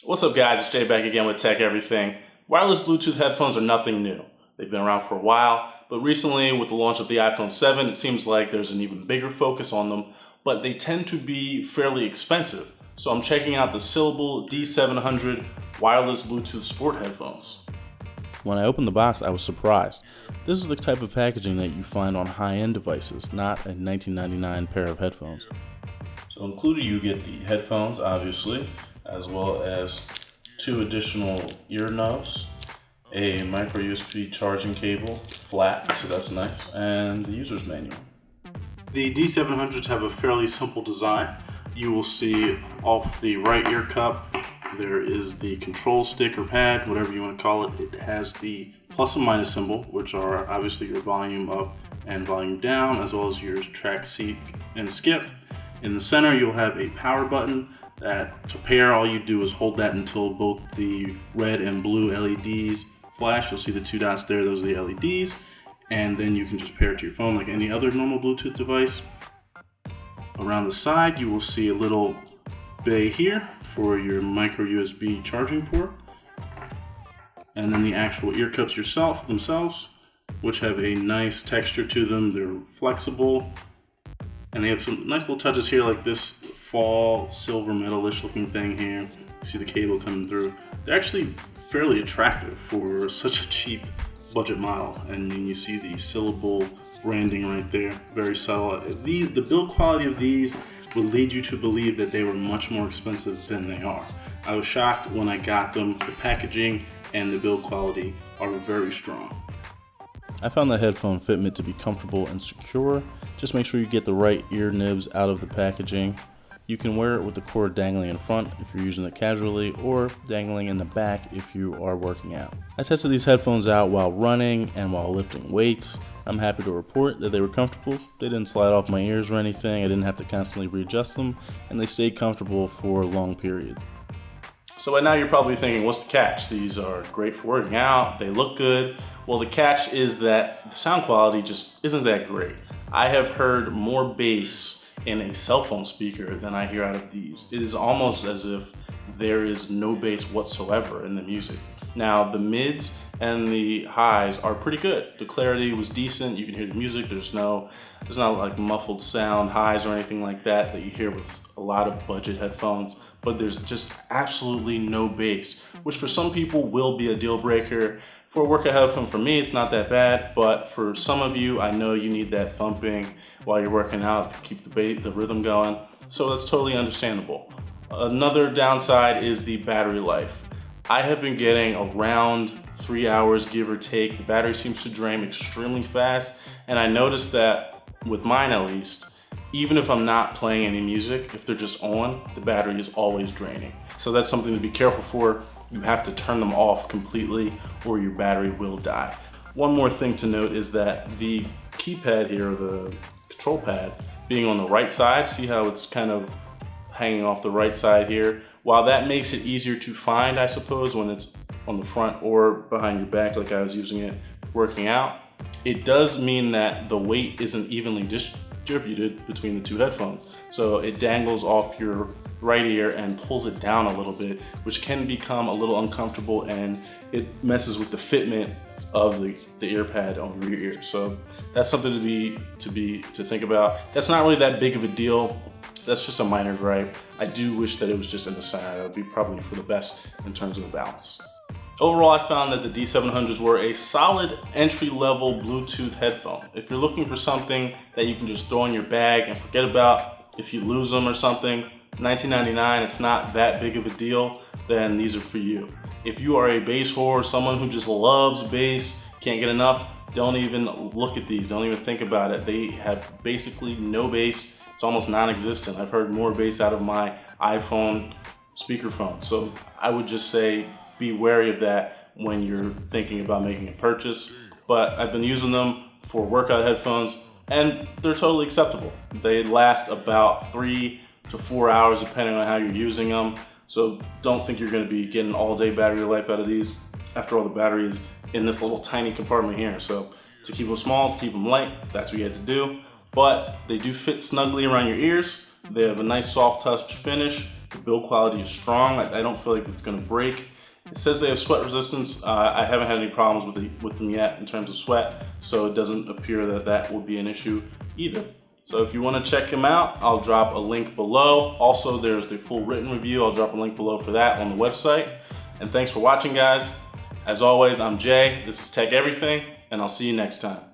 What's up guys, it's Jay back again with Tech Everything. Wireless Bluetooth headphones are nothing new. They've been around for a while, but recently with the launch of the iPhone 7, it seems like there's an even bigger focus on them, but they tend to be fairly expensive. So I'm checking out the Syllable D700 wireless Bluetooth sport headphones. When I opened the box, I was surprised. This is the type of packaging that you find on high-end devices, not a $19.99 pair of headphones. So included you get the headphones, obviously, as well as 2 additional ear nubs, a micro USB charging cable, flat, so that's nice, and the user's manual. The D700s have a fairly simple design. You will see off the right ear cup, there is the control stick or pad, whatever you want to call it. It has the plus and minus symbol, which are obviously your volume up and volume down, as well as your track, seek, and skip. In the center, you'll have a power button that to pair, all you do is hold that until both the red and blue LEDs flash. You'll see the 2 dots there, those are the LEDs. And then you can just pair it to your phone like any other normal Bluetooth device. Around the side, you will see a little bay here for your micro USB charging port. And then the actual ear cups themselves, which have a nice texture to them. They're flexible. And they have some nice little touches here like this fall silver metalish looking thing here. You see the cable coming through. They're actually fairly attractive for such a cheap budget model. And then you see the Syllable branding right there, very subtle. The build quality of these would lead you to believe that they were much more expensive than they are. I was shocked when I got them. The packaging and the build quality are very strong. I found the headphone fitment to be comfortable and secure. Just make sure you get the right ear nibs out of the packaging. You can wear it with the cord dangling in front if you're using it casually, or dangling in the back if you are working out. I tested these headphones out while running and while lifting weights. I'm happy to report that they were comfortable. They didn't slide off my ears or anything. I didn't have to constantly readjust them, and they stayed comfortable for long periods. So by now you're probably thinking, what's the catch? These are great for working out, they look good. Well, the catch is that the sound quality just isn't that great. I have heard more bass in a cell phone speaker than I hear out of these. It is almost as if there is no bass whatsoever in the music. Now, the mids and the highs are pretty good. The clarity was decent. You can hear the music. There's not like muffled sound highs or anything like that you hear with a lot of budget headphones, but there's just absolutely no bass, which for some people will be a deal breaker. For a workout headphone, for me, it's not that bad, but for some of you, I know you need that thumping while you're working out to keep the rhythm going, so that's totally understandable. Another downside is the battery life. I have been getting around 3 hours, give or take. The battery seems to drain extremely fast, and I noticed that with mine at least, even if I'm not playing any music, if they're just on, the battery is always draining. So that's something to be careful for. You have to turn them off completely or your battery will die. One more thing to note is that the keypad here, the control pad, being on the right side, see how it's kind of hanging off the right side here? While that makes it easier to find, I suppose, when it's on the front or behind your back like I was using it working out, it does mean that the weight isn't evenly distributed between the 2 headphones. So it dangles off your right ear and pulls it down a little bit, which can become a little uncomfortable, and it messes with the fitment of the ear pad on your ear. So that's something to think about. That's not really that big of a deal. That's just a minor gripe. I do wish that it was just in the center. That would be probably for the best in terms of the balance. Overall, I found that the D700s were a solid entry-level Bluetooth headphone. If you're looking for something that you can just throw in your bag and forget about if you lose them or something, $19.99, it's not that big of a deal, then these are for you. If you are a bass whore, someone who just loves bass, can't get enough, don't even look at these, don't even think about it. They have basically no bass. It's almost non-existent. I've heard more bass out of my iPhone speakerphone. So I would just say be wary of that when you're thinking about making a purchase. But I've been using them for workout headphones and they're totally acceptable. They last about 3 to 4 hours depending on how you're using them. So don't think you're gonna be getting all day battery life out of these. After all, the battery is in this little tiny compartment here. So to keep them small, to keep them light, that's what you have to do. But they do fit snugly around your ears. They have a nice soft touch finish. The build quality is strong. I don't feel like it's gonna break. It says they have sweat resistance. I haven't had any problems with them yet in terms of sweat, so it doesn't appear that that will be an issue either. So if you want to check them out, I'll drop a link below. Also, there's the full written review. I'll drop a link below for that on the website. And thanks for watching, guys. As always, I'm Jay. This is Tech Everything, and I'll see you next time.